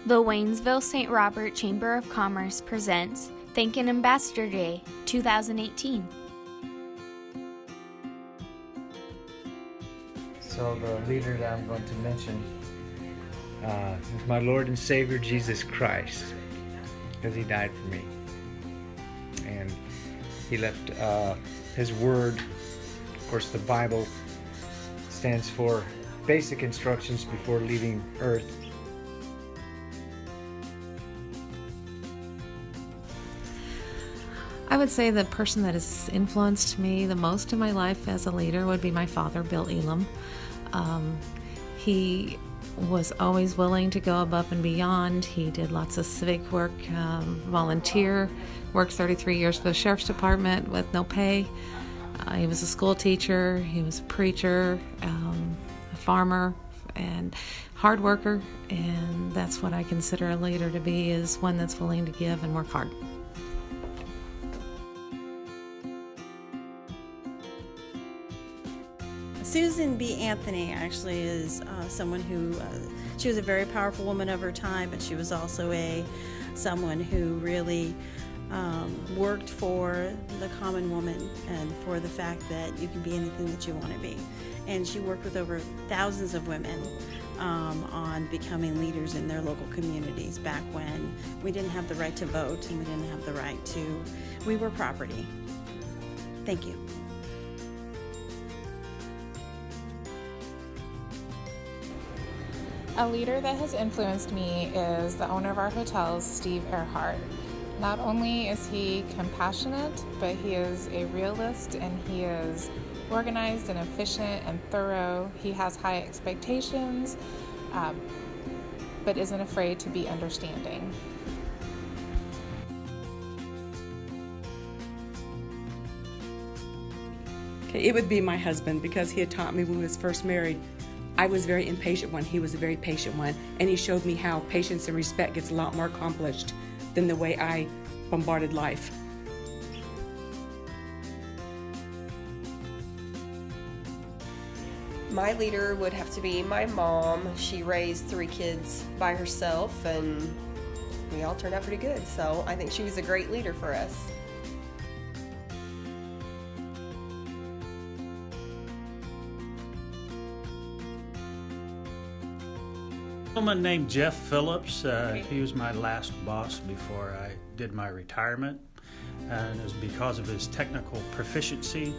The Waynesville-St. Robert Chamber of Commerce presents Thank an Ambassador Day 2018. So the leader that I'm going to mention is my Lord and Savior Jesus Christ, because he died for me. And he left his word. Of course, the Bible stands for basic instructions before leaving earth. I would say the person that has influenced me the most in my life as a leader would be my father, Bill Elam. He was always willing to go above and beyond. He did lots of civic work, volunteer, worked 33 years for the Sheriff's Department with no pay. He was a school teacher, he was a preacher, a farmer, and hard worker, and that's what I consider a leader to be, is one that's willing to give and work hard. Susan B. Anthony actually is someone who, she was a very powerful woman of her time, but she was also someone who really worked for the common woman and for the fact that you can be anything that you want to be. And she worked with over thousands of women on becoming leaders in their local communities back when we didn't have the right to vote and we didn't have the right to, we were property. Thank you. A leader that has influenced me is the owner of our hotels, Steve Earhart. Not only is he compassionate, but he is a realist and he is organized and efficient and thorough. He has high expectations, but isn't afraid to be understanding. Okay, it would be my husband, because he had taught me when we was first married. I was a very impatient one, he was a very patient one, and he showed me how patience and respect gets a lot more accomplished than the way I bombarded life. My leader would have to be my mom. She raised 3 kids by herself and we all turned out pretty good, so I think she was a great leader for us. A gentleman named Jeff Phillips. He was my last boss before I did my retirement, and it was because of his technical proficiency.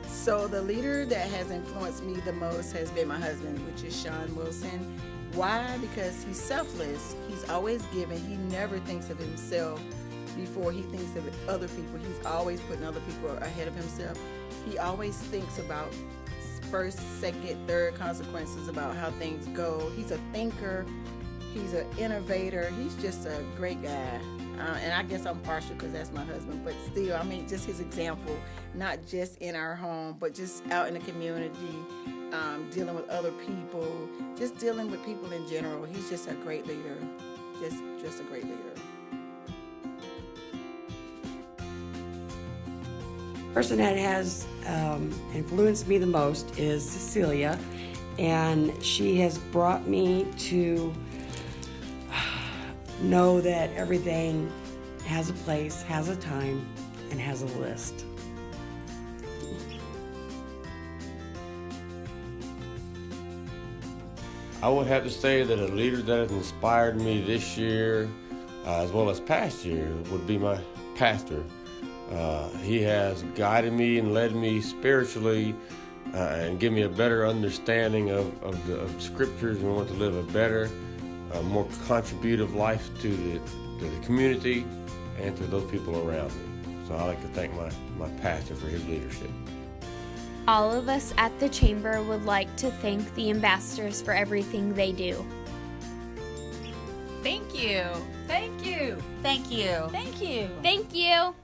So the leader that has influenced me the most has been my husband, which is Sean Wilson. Why? Because he's selfless. He's always giving. He never thinks of himself before he thinks of other people. He's always putting other people ahead of himself. He always thinks about first, second, third consequences about how things go. He's a thinker. He's an innovator. He's just a great guy. And I guess I'm partial because that's my husband, but still, I mean, just his example, not just in our home, but just out in the community, dealing with other people, just dealing with people in general. He's just a great leader, just a great leader. The person that has influenced me the most is Cecilia, and she has brought me to know that everything has a place, has a time, and has a list. I would have to say that a leader that has inspired me this year, as well as past year, would be my pastor. He has guided me and led me spiritually and given me a better understanding of the scriptures and want to live a better, more contributive life to the community and to those people around me. So I'd like to thank my pastor for his leadership. All of us at the Chamber would like to thank the ambassadors for everything they do. Thank you. Thank you. Thank you. Thank you. Thank you.